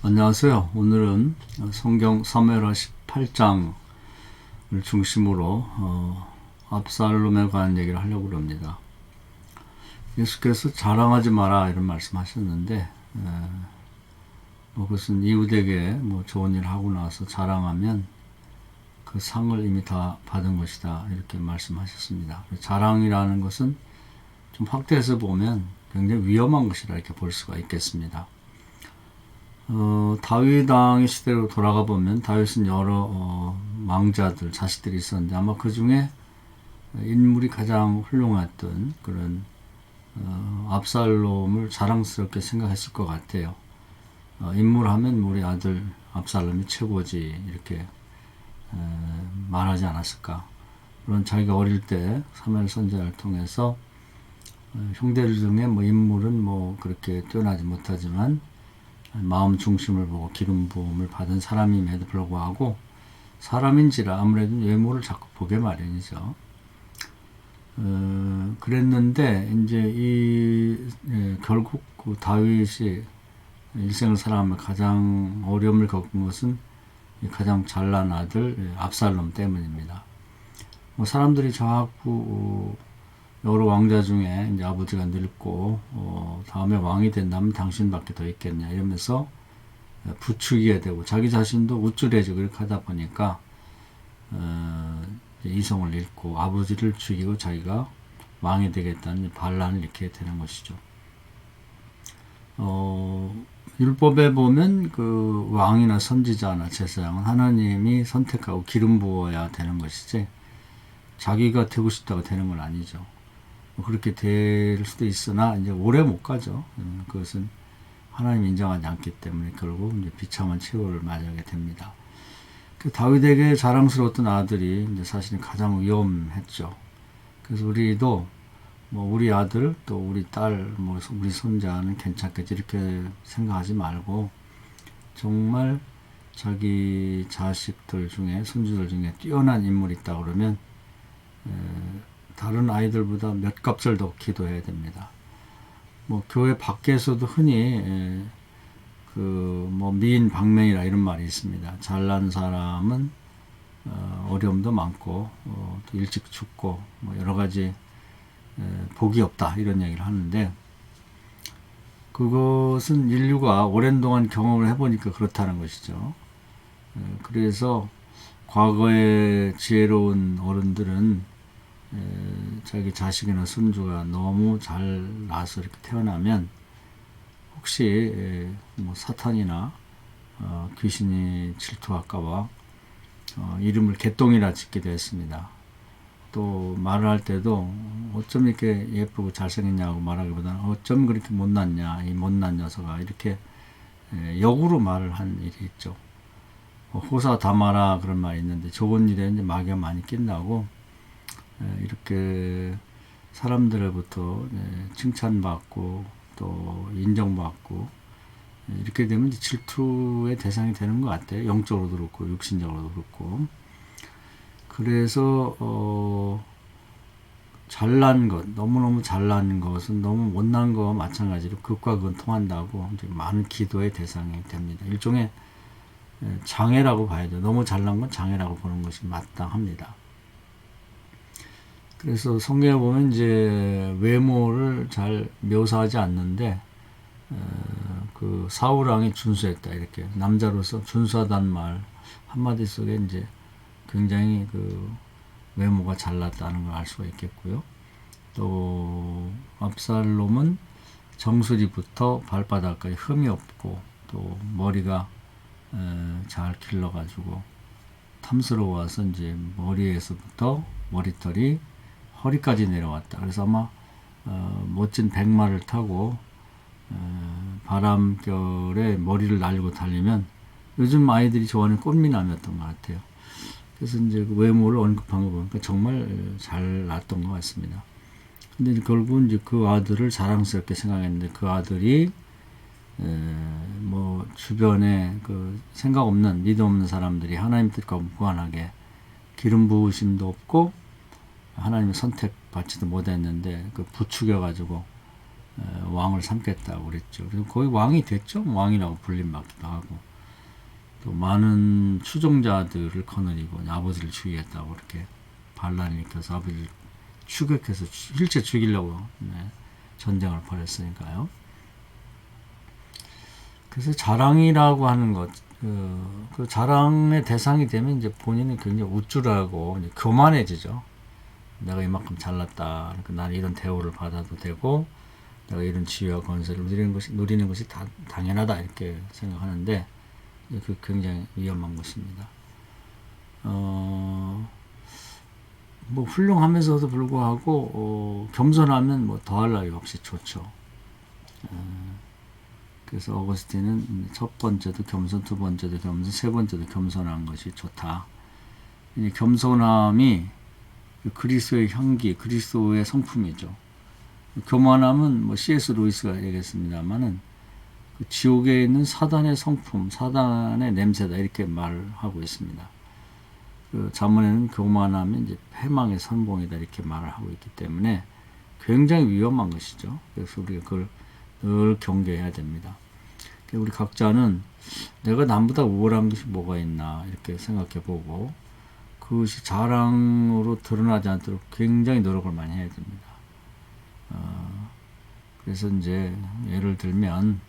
안녕하세요. 오늘은 성경 사무엘하 18장을 중심으로 압살롬에 관한 얘기를 하려고 합니다. 예수께서 자랑하지 마라 이런 말씀하셨는데 그것은 이웃에게 좋은 일 하고 나서 자랑하면 그 상을 이미 다 받은 것이다 이렇게 말씀하셨습니다. 자랑이라는 것은 좀 확대해서 보면 굉장히 위험한 것이라 이렇게 볼 수가 있겠습니다. 다윗 왕의 시대로 돌아가 보면 다윗은 여러 왕자들, 자식들이 있었는데 아마 그 중에 인물이 가장 훌륭했던 그런 압살롬을 자랑스럽게 생각했을 것 같아요. 인물하면 우리 아들 압살롬이 최고지 이렇게 말하지 않았을까. 물론 자기가 어릴 때 사무엘 선지자를 통해서 형제들 중에 인물은 그렇게 뛰어나지 못하지만 마음 중심을 보고 기름 부음을 받은 사람임에도 불구하고 사람인지라 아무래도 외모를 자꾸 보게 마련이죠. 그랬는데 이제 결국 그 다윗이 일생을 살아가며 가장 어려움을 겪은 것은 가장 잘난 아들 압살롬 때문입니다. 사람들이 자꾸 여러 왕자 중에 이제 아버지가 늙고 다음에 왕이 된다면 당신밖에 더 있겠냐 이러면서 부추기게 되고 자기 자신도 우쭐해지고 이렇게 하다 보니까 이성을 잃고 아버지를 죽이고 자기가 왕이 되겠다는 반란을 일으키게 되는 것이죠. 율법에 보면 그 왕이나 선지자나 제사장은 하나님이 선택하고 기름 부어야 되는 것이지 자기가 되고 싶다고 되는 건 아니죠. 그렇게 될 수도 있으나 이제 오래 못 가죠. 그것은 하나님 인정하지 않기 때문에 결국 이제 비참한 최후를 맞이하게 됩니다. 그 다윗에게 자랑스러웠던 아들이 이제 사실은 가장 위험했죠. 그래서 우리도 우리 아들 또 우리 딸 우리 손자는 괜찮겠지 이렇게 생각하지 말고 정말 자기 자식들 중에 손주들 중에 뛰어난 인물이 있다 그러면 다른 아이들보다 몇 값을 더 기도해야 됩니다. 교회 밖에서도 흔히 미인 방맹이라 이런 말이 있습니다. 잘난 사람은 어려움도 많고 또 일찍 죽고 여러 가지 복이 없다 이런 얘기를 하는데 그것은 인류가 오랜 동안 경험을 해보니까 그렇다는 것이죠. 그래서 과거의 지혜로운 어른들은 자기 자식이나 손주가 너무 잘 나서 이렇게 태어나면 혹시 사탄이나 귀신이 질투할까봐 이름을 개똥이라 짓기도 했습니다. 또 말을 할 때도 어쩜 이렇게 예쁘고 잘생겼냐고 말하기보다는 어쩜 그렇게 못났냐 이 못난 녀석아 이렇게 역으로 말을 한 일이 있죠. 호사다마라 그런 말이 있는데 좋은 일에 이제 마귀가 많이 낀다고 이렇게 사람들로부터 칭찬받고 또 인정받고 이렇게 되면 질투의 대상이 되는 것 같아요. 영적으로도 그렇고 육신적으로도 그렇고. 그래서 잘난 것, 너무너무 잘난 것은 너무 못난 것과 마찬가지로 극과 극은 통한다고 이제 많은 기도의 대상이 됩니다. 일종의 장애라고 봐야 돼요. 너무 잘난 건 장애라고 보는 것이 마땅합니다. 그래서 성경에 보면 이제 외모를 잘 묘사하지 않는데 그 사울 왕이 준수했다 이렇게 남자로서 준수하다는 말 한마디 속에 이제 굉장히 그 외모가 잘났다는 걸 알 수가 있겠고요. 또 압살롬은 정수리부터 발바닥까지 흠이 없고 또 머리가 잘 길러가지고 탐스러워서 이제 머리에서부터 머리털이 허리까지 내려왔다. 그래서 아마 멋진 백마를 타고 바람결에 머리를 날리고 달리면 요즘 아이들이 좋아하는 꽃미남이었던 것 같아요. 그래서 이제 그 외모를 언급한 거 보니까 정말 잘 났던 것 같습니다. 근데 결국은 이제 그 아들을 자랑스럽게 생각했는데 그 아들이 주변에 그 생각 없는 믿음 없는 사람들이 하나님 뜻과 무관하게 기름 부으심도 없고 하나님의 선택받지도 못했는데 그 부추겨 가지고 왕을 삼겠다고 그랬죠. 그래서 거의 왕이 됐죠. 왕이라고 불림받기도 하고 또 많은 추종자들을 거느리고 아버지를 죽이겠다고 그렇게 반란을 일으켜서 아버지를 추격해서 실제 죽이려고 전쟁을 벌였으니까요. 그래서 자랑이라고 하는 것, 그 자랑의 대상이 되면 이제 본인은 굉장히 우쭐하고 이제 교만해지죠. 내가 이만큼 잘났다. 그러니까 나는 이런 대우를 받아도 되고, 내가 이런 지위와 권세를 누리는 것이 당연하다. 이렇게 생각하는데, 그 굉장히 위험한 것입니다. 뭐 훌륭하면서도 불구하고 겸손하면 뭐 더할 나위 없이 좋죠. 그래서 어거스틴은 첫 번째도 겸손, 두 번째도 겸손, 세 번째도 겸손한 것이 좋다. 이 겸손함이 그리스도의 향기, 그리스도의 성품이죠. 교만함은 뭐 C.S. 루이스가 얘기했습니다만은 그 지옥에 있는 사단의 성품, 사단의 냄새다 이렇게 말하고 있습니다. 그 자문에는 교만함이 이제 패망의 선봉이다 이렇게 말을 하고 있기 때문에 굉장히 위험한 것이죠. 그래서 우리가 그걸 늘 경계해야 됩니다. 우리 각자는 내가 남보다 우월한 것이 뭐가 있나 이렇게 생각해 보고 그것이 자랑으로 드러나지 않도록 굉장히 노력을 많이 해야 됩니다. 그래서 이제 예를 들면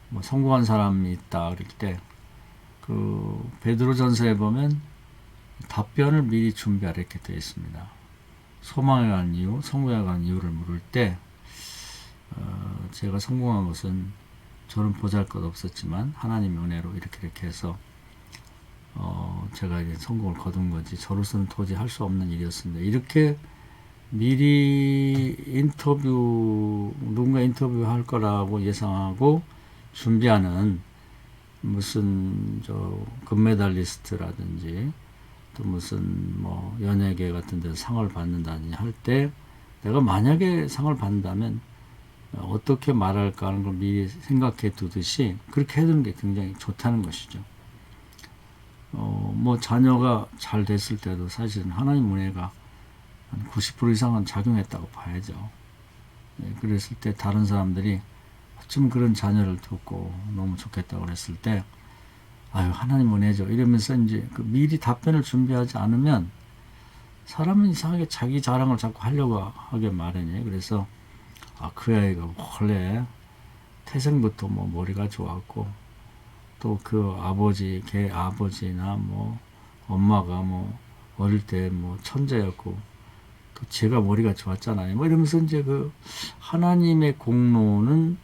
뭐 성공한 사람이 있다 그럴 때 그 베드로전서에 보면 답변을 미리 준비하라 이렇게 되어 있습니다. 소망에 관한 이유, 성공에 관한 이유를 물을 때 제가 성공한 것은 저는 보잘것없었지만 하나님의 은혜로 이렇게 해서 제가 이제 성공을 거둔 거지 저로서는 도저히 할 수 없는 일이었습니다. 이렇게 미리 누군가 인터뷰할 거라고 예상하고 준비하는 무슨 금메달리스트라든지 또 무슨 뭐 연예계 같은 데서 상을 받는다든지 할 때 내가 만약에 상을 받는다면 어떻게 말할까 하는 걸 미리 생각해 두듯이 그렇게 해두는 게 굉장히 좋다는 것이죠. 뭐 자녀가 잘 됐을 때도 사실은 하나님 은혜가 한 90% 이상은 작용했다고 봐야죠. 그랬을 때 다른 사람들이 어쩜 그런 자녀를 듣고 너무 좋겠다고 그랬을 때 아유 하나님 은혜죠 이러면서 이제 그 미리 답변을 준비하지 않으면 사람은 이상하게 자기 자랑을 자꾸 하려고 하게 마련이에요. 그래서 그 아이가 원래 태생부터 뭐 머리가 좋았고 또 그 걔 아버지나 뭐 엄마가 뭐 어릴 때 뭐 천재였고 또 제가 머리가 좋았잖아요. 뭐 이러면서 이제 그 하나님의 공로는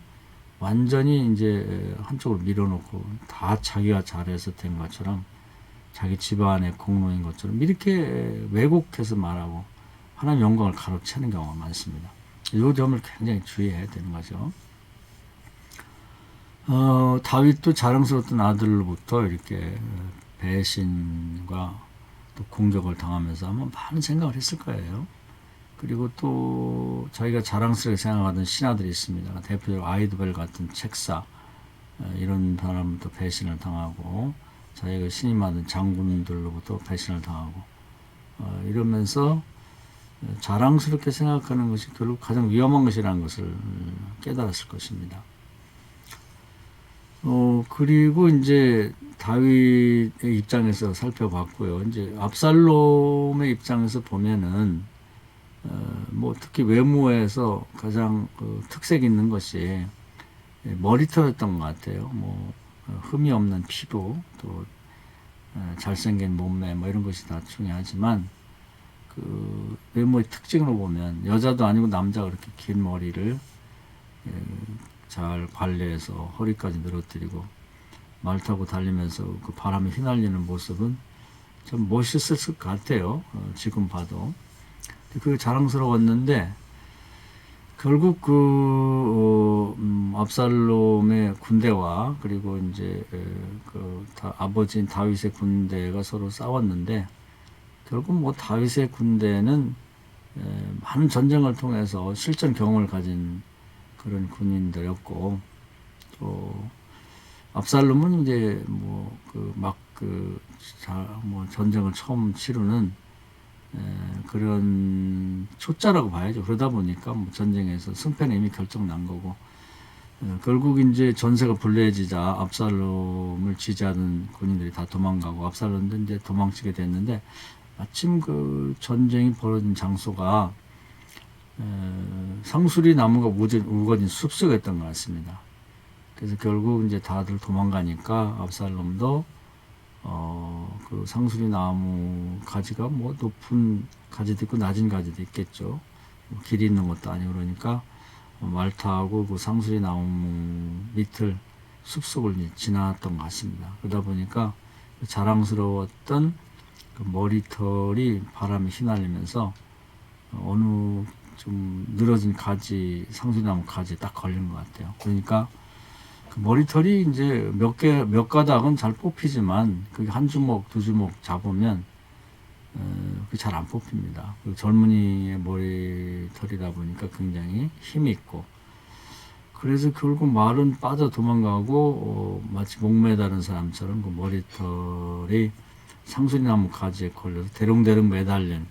완전히 이제 한쪽으로 밀어놓고 다 자기가 잘해서 된 것처럼 자기 집안의 공로인 것처럼 이렇게 왜곡해서 말하고 하나님 영광을 가로채는 경우가 많습니다. 이 점을 굉장히 주의해야 되는 거죠. 다윗도 자랑스러웠던 아들로부터 이렇게 배신과 또 공격을 당하면서 아마 많은 생각을 했을 거예요. 그리고 또 자기가 자랑스럽게 생각하던 신하들이 있습니다. 대표적으로 아이도벨 같은 책사 이런 사람부터 배신을 당하고 자기가 신임하던 장군들로부터 배신을 당하고 이러면서 자랑스럽게 생각하는 것이 결국 가장 위험한 것이라는 것을 깨달았을 것입니다. 그리고 이제 다윗의 입장에서 살펴봤고요. 이제 압살롬의 입장에서 보면은 뭐 특히 외모에서 가장 특색 있는 것이 머리털이었던 것 같아요. 뭐 흠이 없는 피부 또 잘생긴 몸매 뭐 이런 것이 다 중요하지만 그 외모의 특징으로 보면 여자도 아니고 남자가 그렇게 긴 머리를 잘 관리해서 허리까지 늘어뜨리고 말 타고 달리면서 그 바람에 휘날리는 모습은 좀 멋있을 것 같아요. 지금 봐도. 그게 자랑스러웠는데 결국 압살롬의 군대와 그리고 이제 아버지인 다윗의 군대가 서로 싸웠는데 결국 뭐 다윗의 군대는 많은 전쟁을 통해서 실전 경험을 가진 그런 군인들이었고 또 압살롬은 이제 뭐 전쟁을 처음 치르는 그런 초짜라고 봐야죠. 그러다 보니까 뭐 전쟁에서 승패는 이미 결정난 거고, 결국 이제 전세가 불리해지자 압살롬을 지지하는 군인들이 다 도망가고 압살롬도 이제 도망치게 됐는데, 마침 그 전쟁이 벌어진 장소가 상수리 나무가 우거진 숲속이었던 것 같습니다. 그래서 결국 이제 다들 도망가니까 압살롬도 그 상수리 나무 가지가 뭐 높은 가지도 있고 낮은 가지도 있겠죠. 뭐 길이 있는 것도 아니고 그러니까 말 타고 그 상수리 나무 밑을 숲속을 지나왔던 것 같습니다. 그러다 보니까 자랑스러웠던 그 머리털이 바람에 휘날리면서 어느 좀 늘어진 가지, 상수리나무 가지에 딱 걸린 것 같아요. 그러니까 그 머리털이 이제 몇 가닥은 잘 뽑히지만 그게 한 주먹, 두 주먹 잡으면 그게 잘 안 뽑힙니다. 그 젊은이의 머리털이다 보니까 굉장히 힘이 있고, 그래서 결국 말은 빠져 도망가고 마치 목매다른 사람처럼 그 머리털이 상수리나무 가지에 걸려서 대롱대롱 매달린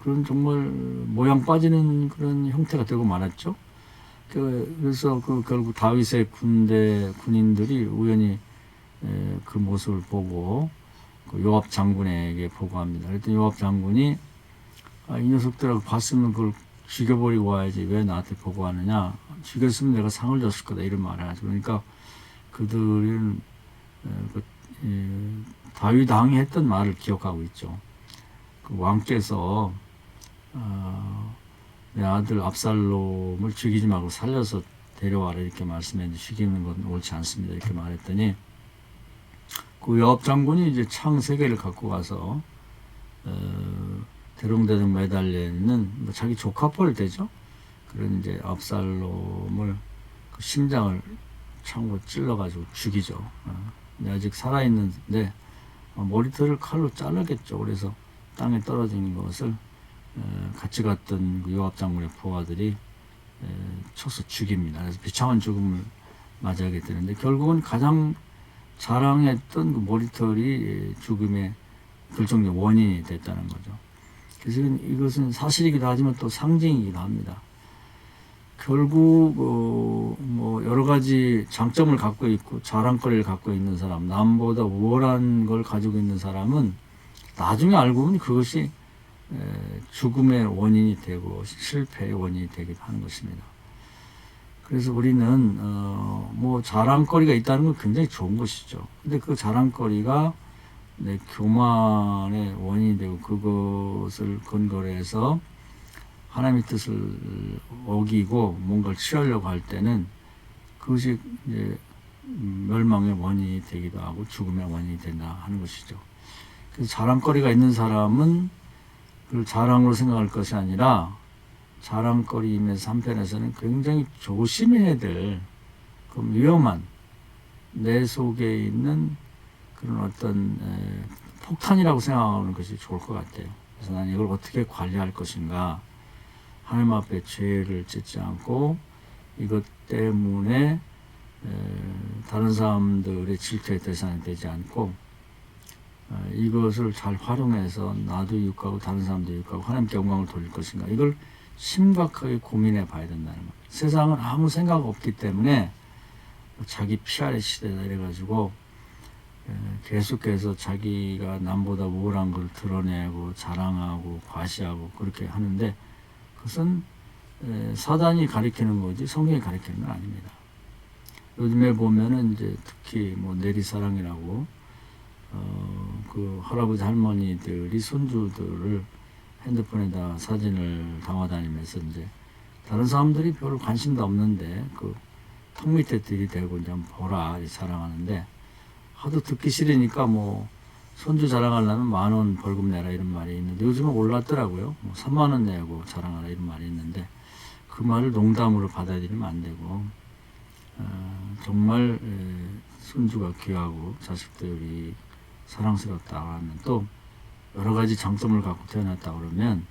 그런 정말 모양 빠지는 그런 형태가 되고 말았죠. 그래서 그 결국 다윗의 군인들이 우연히 그 모습을 보고 그 요압 장군에게 보고합니다. 그랬더니 요압 장군이 이 녀석들하고 봤으면 그걸 죽여버리고 와야지 왜 나한테 보고하느냐, 죽였으면 내가 상을 줬을 거다 이런 말을 하죠. 그러니까 그들은 다윗 왕이 했던 말을 기억하고 있죠. 그 왕께서 내 아들 압살롬을 죽이지 말고 살려서 데려와라 이렇게 말씀했는데, 죽이는 건 옳지 않습니다 이렇게 말했더니 그 요압 장군이 이제 창 3개를 갖고 가서 대롱대롱 매달려 있는 뭐 자기 조카뻘 되죠. 그런 이제 압살롬을 그 심장을 창으로 찔러가지고 죽이죠. 근데 아직 살아있는데 머리털을 칼로 자르겠죠. 그래서 땅에 떨어지는 것을 같이 갔던 그 요압 장군의 부하들이 쳐서 죽입니다. 그래서 비참한 죽음을 맞이하게 되는데, 결국은 가장 자랑했던 그 머리털이 죽음의 결정적 원인이 됐다는 거죠. 그래서 이것은 사실이기도 하지만 또 상징이기도 합니다. 결국 뭐 여러 가지 장점을 갖고 있고 자랑거리를 갖고 있는 사람, 남보다 우월한 걸 가지고 있는 사람은 나중에 알고 보니 그것이 죽음의 원인이 되고 실패의 원인이 되기도 하는 것입니다. 그래서 우리는 뭐 자랑거리가 있다는 건 굉장히 좋은 것이죠. 근데 그 자랑거리가 내 교만의 원인이 되고 그것을 근거로 해서 하나님의 뜻을 어기고 뭔가를 취하려고 할 때는 그것이 이제 멸망의 원인이 되기도 하고 죽음의 원인이 된다 하는 것이죠. 그래서 자랑거리가 있는 사람은 그걸 자랑으로 생각할 것이 아니라 자랑거리이면서 한편에서는 굉장히 조심해야 될 그 위험한 내 속에 있는 그런 어떤 폭탄이라고 생각하는 것이 좋을 것 같아요. 그래서 난 이걸 어떻게 관리할 것인가, 하나님 앞에 죄를 짓지 않고 이것 때문에 다른 사람들의 질투의 대상이 되지 않고 이것을 잘 활용해서 나도 유익하고 다른 사람도 유익하고 하나님께 영광을 돌릴 것인가, 이걸 심각하게 고민해 봐야 된다는 거예요. 세상은 아무 생각 없기 때문에 자기 PR의 시대다 이래가지고 계속해서 자기가 남보다 우월한 걸 드러내고 자랑하고 과시하고 그렇게 하는데, 그것은 사단이 가리키는 거지 성경이 가리키는 건 아닙니다. 요즘에 보면은 이제 특히 뭐 내리사랑이라고 그 할아버지 할머니들이 손주들을 핸드폰에다 사진을 담아다니면서 이제 다른 사람들이 별로 관심도 없는데 그 턱 밑에 들이대고 이제 한번 보라 자랑하는데, 하도 듣기 싫으니까 뭐 손주 자랑하려면 10,000원 벌금 내라 이런 말이 있는데, 요즘은 올랐더라고요. 뭐 30,000원 내고 자랑하라 이런 말이 있는데, 그 말을 농담으로 받아들이면 안 되고 정말 손주가 귀하고 자식들이 사랑스럽다 하면 또 여러 가지 장점을 갖고 태어났다 그러면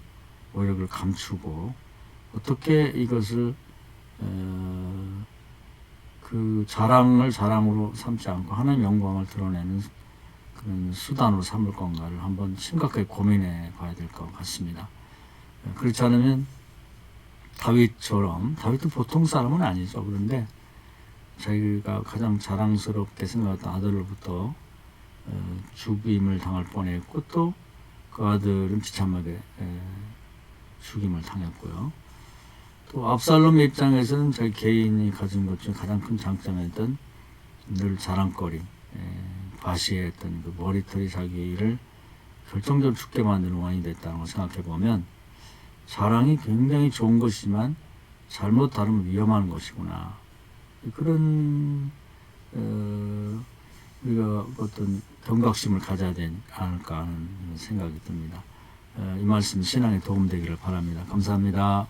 오히려 그걸 감추고 어떻게 이것을 그 자랑을 자랑으로 삼지 않고 하나님 영광을 드러내는 그 그런 수단으로 삼을 건가를 한번 심각하게 고민해 봐야 될 것 같습니다. 그렇지 않으면 다윗처럼, 다윗도 보통 사람은 아니죠. 그런데 자기가 가장 자랑스럽게 생각했던 아들로부터 죽임을 당할 뻔했고, 또 그 아들은 비참하게 죽임을 당했고요. 또 압살롬 입장에서는 자기 개인이 가진 것 중 가장 큰 장점이었던 늘 자랑거리, 과시했던 그 머리털이 자기를 결정적으로 죽게 만드는 원인이 됐다는 걸 생각해 보면, 자랑이 굉장히 좋은 것이지만 잘못 다루면 위험한 것이구나. 그런 우리가 어떤 경각심을 가져야 되지 않을까 하는 생각이 듭니다. 이 말씀 신앙에 도움되기를 바랍니다. 감사합니다.